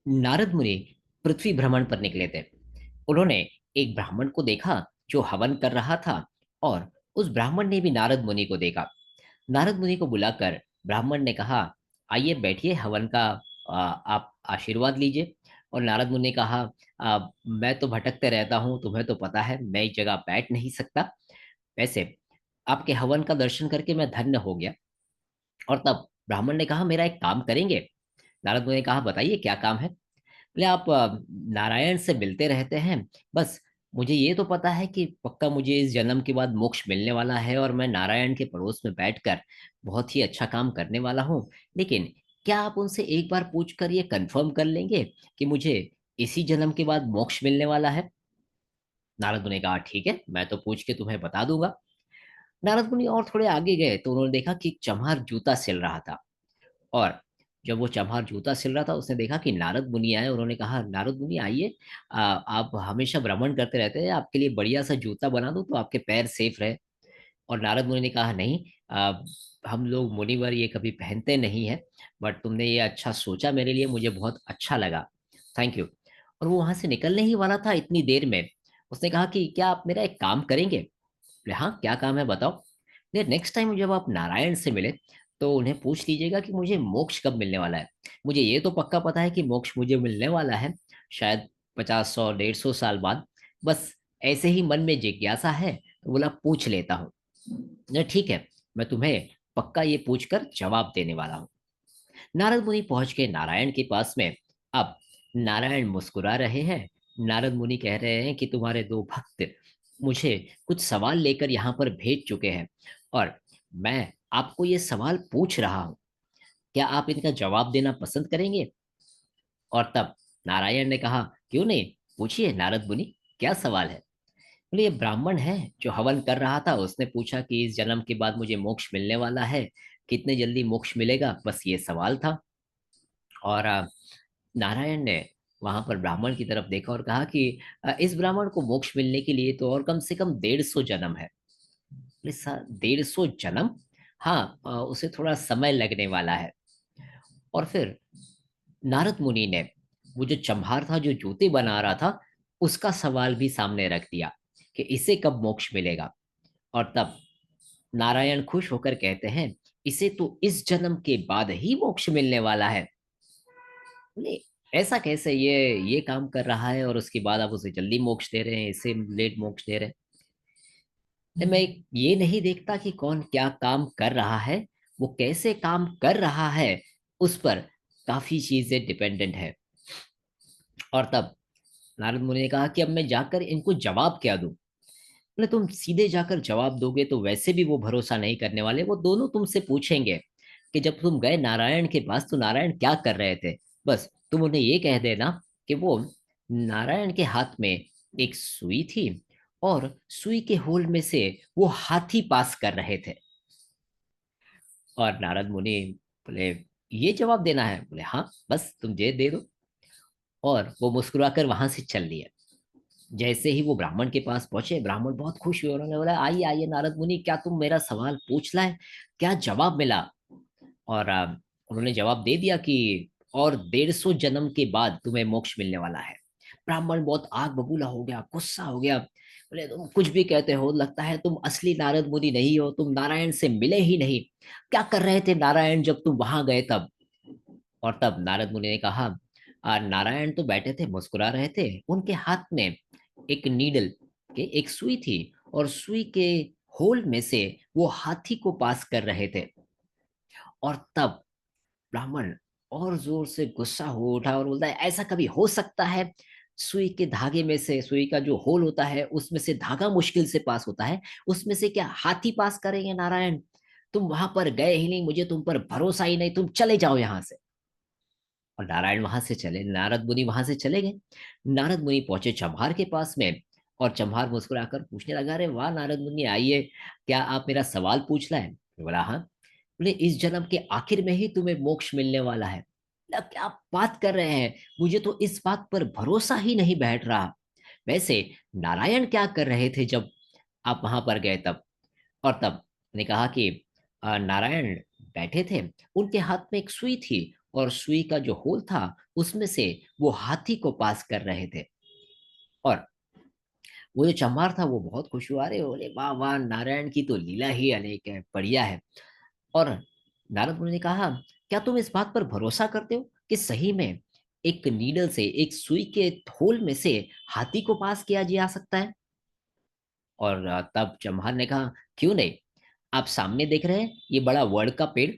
नारद मुनि पृथ्वी भ्रमण पर निकले थे। उन्होंने एक ब्राह्मण को देखा जो हवन कर रहा था, और उस ब्राह्मण ने भी नारद मुनि को देखा। नारद मुनि को बुलाकर ब्राह्मण ने कहा, आइए बैठिए, हवन का आप आशीर्वाद लीजिए। और नारद मुनि ने कहा, मैं तो भटकते रहता हूँ, तुम्हें तो पता है मैं एक जगह बैठ नहीं सकता। वैसे आपके हवन का दर्शन करके मैं धन्य हो गया। और तब ब्राह्मण ने कहा, मेरा एक काम करेंगे? नारद मुनि ने कहा, बताइए क्या काम है? बोले, आप नारायण से मिलते रहते हैं, बस मुझे ये तो पता है कि पक्का मुझे इस जन्म के बाद मोक्ष मिलने वाला है, और मैं नारायण के पड़ोस में बैठकर बहुत ही अच्छा काम करने वाला हूँ। लेकिन क्या आप उनसे एक बार पूछकर ये कंफर्म कर लेंगे कि मुझे इसी जन्म के बाद मोक्ष मिलने वाला है? नारद मुनि ने कहा, ठीक है, मैं तो पूछ के तुम्हें बता दूंगा। नारद मुनि और थोड़े आगे गए तो उन्होंने देखा कि एक चमार जूता सिल रहा था। और जब वो चमार जूता सिल रहा था, उसने देखा कि नारद मुनि आए। उन्होंने कहा, नारद मुनि आइए, आप हमेशा भ्रमण करते रहते हैं, आपके लिए बढ़िया सा जूता बना दूं तो आपके पैर सेफ रहे। और नारद मुनि ने कहा, नहीं, हम लोग मुनिवर ये कभी पहनते नहीं है, बट तुमने ये अच्छा सोचा मेरे लिए, मुझे बहुत अच्छा लगा, थैंक यू। और वो वहां से निकलने ही वाला था, इतनी देर में उसने कहा कि क्या आप मेरा एक काम करेंगे? बोले, हाँ क्या काम है, बताओ। नेक्स्ट टाइम जब आप नारायण से मिले तो उन्हें पूछ लीजिएगा कि मुझे मोक्ष कब मिलने वाला है। मुझे ये तो पक्का पता है कि मोक्ष मुझे मिलने वाला है, शायद 50 100 150 साल बाद। बस ऐसे ही मन में जिज्ञासा है, तो बोला पूछ लेता हूँ। ने ठीक है, मैं तुम्हें पक्का ये पूछकर जवाब देने वाला हूँ। नारद मुनि पहुंच गए नारायण के पास में। अब नारायण मुस्कुरा रहे हैं। नारद मुनि कह रहे हैं कि तुम्हारे दो भक्त मुझे कुछ सवाल लेकर यहाँ पर भेज चुके हैं, और मैं आपको ये सवाल पूछ रहा हूँ, क्या आप इनका जवाब देना पसंद करेंगे? और तब नारायण ने कहा, क्यों नहीं, पूछिए नारद मुनि, क्या सवाल है? बोले, ये ब्राह्मण है जो हवन कर रहा था, उसने पूछा कि इस जन्म के बाद मुझे मोक्ष मिलने वाला है, कितने जल्दी मोक्ष मिलेगा, बस ये सवाल था। और नारायण ने वहां पर ब्राह्मण की तरफ देखा और कहा कि इस ब्राह्मण को मोक्ष मिलने के लिए तो और कम से कम 150 जन्म है। बोले, 150 जन्म? हाँ, उसे थोड़ा समय लगने वाला है। और फिर नारद मुनि ने वो जो चम्हार था जो जूते बना रहा था, उसका सवाल भी सामने रख दिया कि इसे कब मोक्ष मिलेगा। और तब नारायण खुश होकर कहते हैं, इसे तो इस जन्म के बाद ही मोक्ष मिलने वाला है। बोले, ऐसा कैसे, ये काम कर रहा है और उसके बाद आप उसे जल्दी मोक्ष दे रहे हैं, इसे लेट मोक्ष दे रहे हैं? मैं ये नहीं देखता कि कौन क्या काम कर रहा है, वो कैसे काम कर रहा है, उस पर काफी चीजें डिपेंडेंट है। और तब नारद मुनि ने कहा कि अब मैं जाकर इनको जवाब क्या दूं? बोले, तुम सीधे जाकर जवाब दोगे तो वैसे भी वो भरोसा नहीं करने वाले, वो दोनों तुमसे पूछेंगे कि जब तुम गए नारायण के पास तो नारायण क्या कर रहे थे। बस तुम उन्हें ये कह देना कि वो नारायण के हाथ में एक सुई थी, और सुई के होल में से वो हाथी पास कर रहे थे। और नारद मुनि बोले, ये जवाब देना है? बोले, हाँ, बस तुम ये दे दो। और वो मुस्कुराकर वहां से चल दिए। जैसे ही वो ब्राह्मण के पास पहुंचे, ब्राह्मण बहुत खुश हुए, उन्होंने बोला, आइए आइए नारद मुनि, क्या तुम मेरा सवाल पूछ लाए, क्या जवाब मिला? और उन्होंने जवाब दे दिया कि और 150 जन्म के बाद तुम्हें मोक्ष मिलने वाला है। ब्राह्मण बहुत आग बबूला हो गया, गुस्सा हो गया। बोले, तुम कुछ भी कहते हो, लगता है तुम असली नारद मुनि नहीं हो, तुम नारायण से मिले ही नहीं। क्या कर रहे थे नारायण जब तुम वहां गए तब? और तब नारद मुनि ने कहा, नारायण तो बैठे थे, मुस्कुरा रहे थे, उनके हाथ में एक नीडल के एक सुई थी, और सुई के होल में से वो हाथी को पास कर रहे थे। और तब ब्राह्मण और जोर से गुस्सा हो उठा और बोलता है, ऐसा कभी हो सकता है? सुई के धागे में से, सुई का जो होल होता है उसमें से धागा मुश्किल से पास होता है, उसमें से क्या हाथी पास करेंगे नारायण? तुम वहां पर गए ही नहीं, मुझे तुम पर भरोसा ही नहीं, तुम चले जाओ यहाँ से। और नारायण वहां से चले, नारद मुनि वहां से चले गए। नारद मुनि पहुंचे चम्हार के पास में, और चम्हार मुस्कुराकर पूछने लगा, अरे वाह नारद मुनि, आइए, क्या आप मेरा सवाल पूछ रहे हैं? बोला, हाँ। बोले, इस जन्म के आखिर में ही तुम्हें मोक्ष मिलने वाला है? बोला, क्या आप बात कर रहे हैं, मुझे तो इस बात पर भरोसा ही नहीं बैठ रहा। वैसे नारायण क्या कर रहे थे जब आप वहां पर गए तब? और तब ने कहा कि नारायण बैठे थे, उनके हाथ में एक सुई थी, और सुई का जो होल था उसमें से वो हाथी को पास कर रहे थे। और वो जो चमार था वो बहुत खुश हुआ, अरे बोले वाह वाह, नारायण की तो लीला ही अनेक है, बढ़िया है। और नारद मुनि ने कहा, क्या तुम इस बात पर भरोसा करते हो कि सही में एक नीडल से, एक सुई के होल में से हाथी को पास किया जा सकता है? और तब चमहार ने कहा, क्यों नहीं, आप सामने देख रहे हैं ये बड़ा वड़ का पेड़,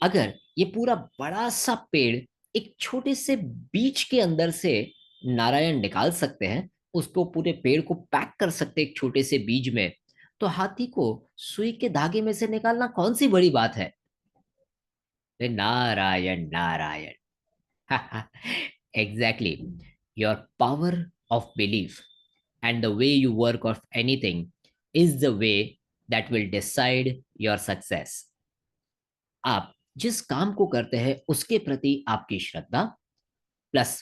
अगर ये पूरा बड़ा सा पेड़ एक छोटे से बीज के अंदर से नारायण निकाल सकते हैं, उसको पूरे पेड़ को पैक कर सकते हैं एक छोटे से बीज में, तो हाथी को सुई के धागे में से निकालना कौन सी बड़ी बात है? अरे Narayan Narayan. Exactly, your power of belief and the way you work of anything is the way that will decide your success. आप जिस काम को करते हैं उसके प्रति आपकी श्रद्धा प्लस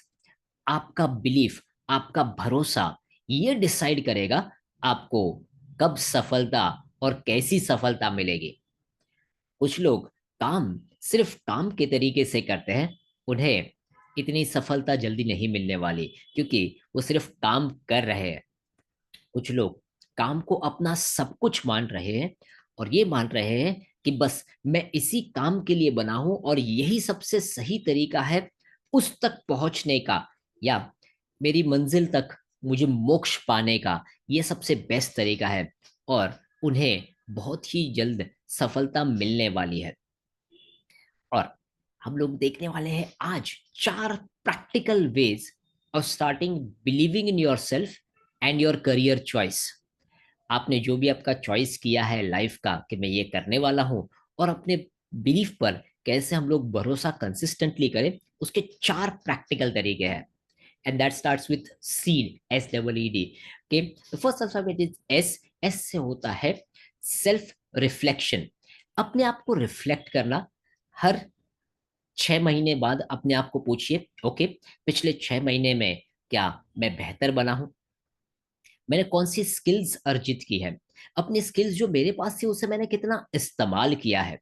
आपका बिलीफ, आपका भरोसा, ये डिसाइड करेगा आपको कब सफलता और कैसी सफलता मिलेगी। कुछ लोग काम सिर्फ काम के तरीके से करते हैं, उन्हें इतनी सफलता जल्दी नहीं मिलने वाली, क्योंकि वो सिर्फ काम कर रहे हैं। कुछ लोग काम को अपना सब कुछ मान रहे हैं और ये मान रहे हैं कि बस मैं इसी काम के लिए बना हूं और यही सबसे सही तरीका है उस तक पहुंचने का, या मेरी मंजिल तक मुझे मोक्ष पाने का ये सबसे बेस्ट तरीका है, और उन्हें बहुत ही जल्द सफलता मिलने वाली है। और हम लोग देखने वाले हैं आज 4 practical ways of starting believing in your self and your career choice. आपने जो भी आपका चॉइस किया है लाइफ का कि मैं ये करने वाला हूँ, और अपने बिलीफ पर कैसे हम लोग भरोसा कंसिस्टेंटली करें, उसके 4 प्रैक्टिकल तरीके हैं। And that starts with seed, SEED के। First alphabet is S. S से होता है सेल्फ रिफ्लेक्शन, अपने आप को रिफ्लेक्ट करना। हर 6 महीने बाद अपने आप को पूछिए, ओके, पिछले 6 महीने में क्या मैं बेहतर बना हूं? मैंने कौन सी स्किल्स अर्जित की है? अपनी स्किल्स जो मेरे पास थी उसे मैंने कितना इस्तेमाल किया है?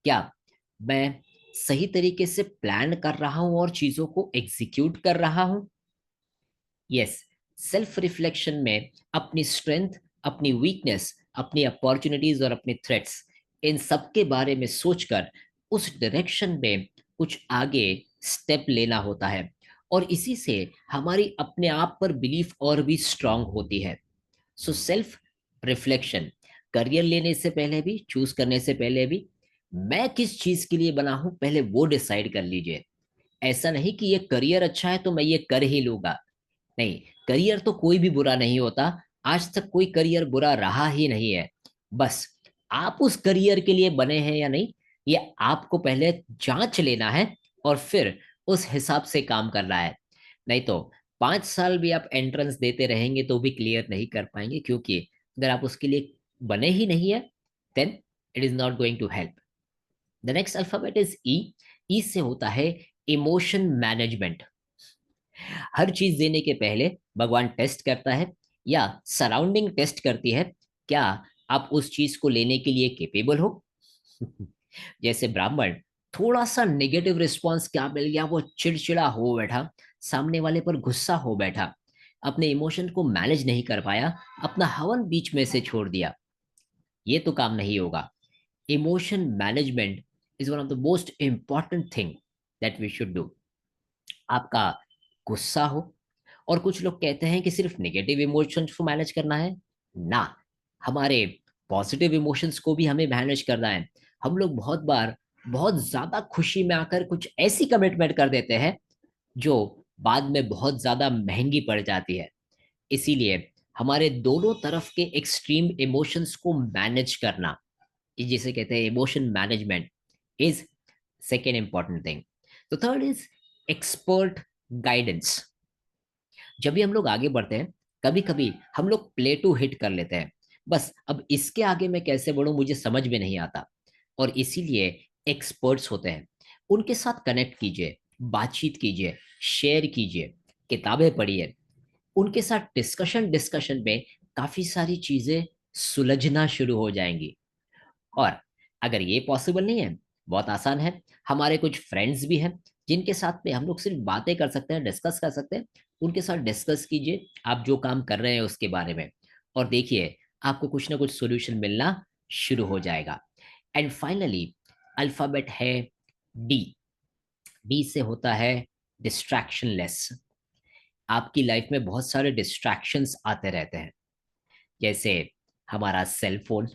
क्या मैं सही तरीके से प्लान कर रहा हूं और चीजों को एग्जीक्यूट कर रहा हूं? यस, सेल्फ रिफ्लेक्शन में अपनी स्ट्रेंथ, अपनी वीकनेस, अपनी अपॉर्चुनिटीज और अपनी थ्रेट्स, इन सब के बारे में सोचकर उस डायरेक्शन में कुछ आगे स्टेप लेना होता है, और इसी से हमारी अपने आप पर बिलीफ और भी स्ट्रांग होती है। सो सेल्फ रिफ्लेक्शन, करियर लेने से पहले भी, चूज करने से पहले भी, मैं किस चीज के लिए बना हूं पहले वो डिसाइड कर लीजिए। ऐसा नहीं कि ये करियर अच्छा है तो मैं ये कर ही लूंगा। नहीं, करियर तो कोई भी बुरा नहीं होता, आज तक कोई करियर बुरा रहा ही नहीं है। बस आप उस करियर के लिए बने हैं या नहीं, ये आपको पहले जांच लेना है और फिर उस हिसाब से काम करना है। नहीं तो 5 साल भी आप एंट्रेंस देते रहेंगे तो भी क्लियर नहीं कर पाएंगे, क्योंकि अगर आप उसके लिए बने ही नहीं है, then it is not going to help. The next alphabet is E. E से होता है इमोशन मैनेजमेंट। हर चीज देने के पहले भगवान टेस्ट करता है, या सराउंडिंग टेस्ट करती है, क्या आप उस चीज को लेने के लिए केपेबल हो? जैसे ब्राह्मण, थोड़ा सा नेगेटिव रिस्पॉन्स क्या मिल गया, वो चिड़चिड़ा हो बैठा, सामने वाले पर गुस्सा हो बैठा, अपने इमोशन को मैनेज नहीं कर पाया, अपना हवन बीच में से छोड़ दिया। ये तो काम नहीं होगा। Emotion management is one of the most important thing that we should do. आपका गुस्सा हो, और कुछ लोग कहते हैं कि सिर्फ नेगेटिव इमोशंस को मैनेज करना है। ना, हमारे पॉजिटिव इमोशंस को भी हमें मैनेज करना है। हम लोग बहुत बार बहुत ज्यादा खुशी में आकर कुछ ऐसी कमिटमेंट कर देते हैं जो बाद में बहुत ज्यादा महंगी पड़ जाती है। इसीलिए हमारे दोनों तरफ के एक्सट्रीम इमोशंस को मैनेज करना, ये जिसे कहते हैं emotion management, is second important thing. तो थर्ड इज एक्सपर्ट गाइडेंस। जब भी हम लोग आगे बढ़ते हैं, कभी कभी हम लोग प्ले टू हिट कर लेते हैं, बस अब इसके आगे मैं कैसे बढ़ूं मुझे समझ में नहीं आता, और इसीलिए एक्सपर्ट्स होते हैं, उनके साथ कनेक्ट कीजिए, बातचीत कीजिए, शेयर कीजिए, किताबें पढ़िए, उनके साथ डिस्कशन डिस्कशन में काफी सारी चीजें सुलझना शुरू हो जाएंगी। और अगर ये पॉसिबल नहीं है बहुत आसान है। हमारे कुछ फ्रेंड्स भी हैं जिनके साथ में हम लोग सिर्फ बातें कर सकते हैं, डिस्कस कर सकते हैं। उनके साथ डिस्कस कीजिए आप जो काम कर रहे हैं उसके बारे में, और देखिए आपको कुछ ना कुछ सोल्यूशन मिलना शुरू हो जाएगा। एंड फाइनली अल्फाबेट है डी। डी से होता है डिस्ट्रैक्शन लेस। आपकी लाइफ में बहुत सारे डिस्ट्रैक्शंस आते रहते हैं, जैसे हमारा सेल फोन,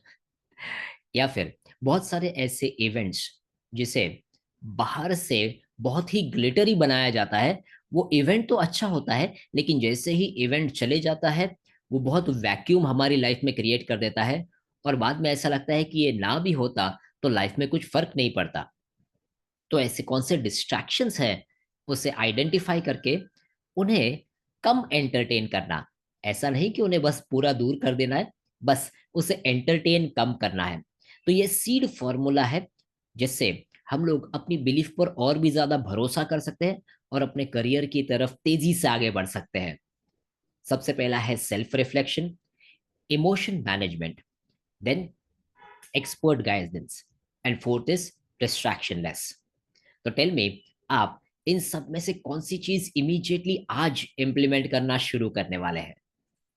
या फिर बहुत सारे ऐसे इवेंट्स जिसे बाहर से बहुत ही ग्लिटरी बनाया जाता है। वो इवेंट तो अच्छा होता है, लेकिन जैसे ही इवेंट चले जाता है वो बहुत वैक्यूम हमारी लाइफ में क्रिएट कर देता है, और बाद में ऐसा लगता है कि ये ना भी होता तो लाइफ में कुछ फर्क नहीं पड़ता। तो ऐसे कौन से डिस्ट्रैक्शंस हैं, उसे आइडेंटिफाई करके उन्हें कम एंटरटेन करना। ऐसा नहीं कि उन्हें बस पूरा दूर कर देना है, बस उसे एंटरटेन कम करना है। तो ये सीड फॉर्मूला है जिससे हम लोग अपनी बिलीफ पर और भी ज्यादा भरोसा कर सकते हैं और अपने करियर की तरफ तेजी से आगे बढ़ सकते हैं। सबसे पहला है self reflection, emotion management, then expert guidance, and fourth is distractionless. तो टेल मी, आप इन सब में से कौन सी चीज इमीडिएटली आज इंप्लीमेंट करना शुरू करने वाले हैं?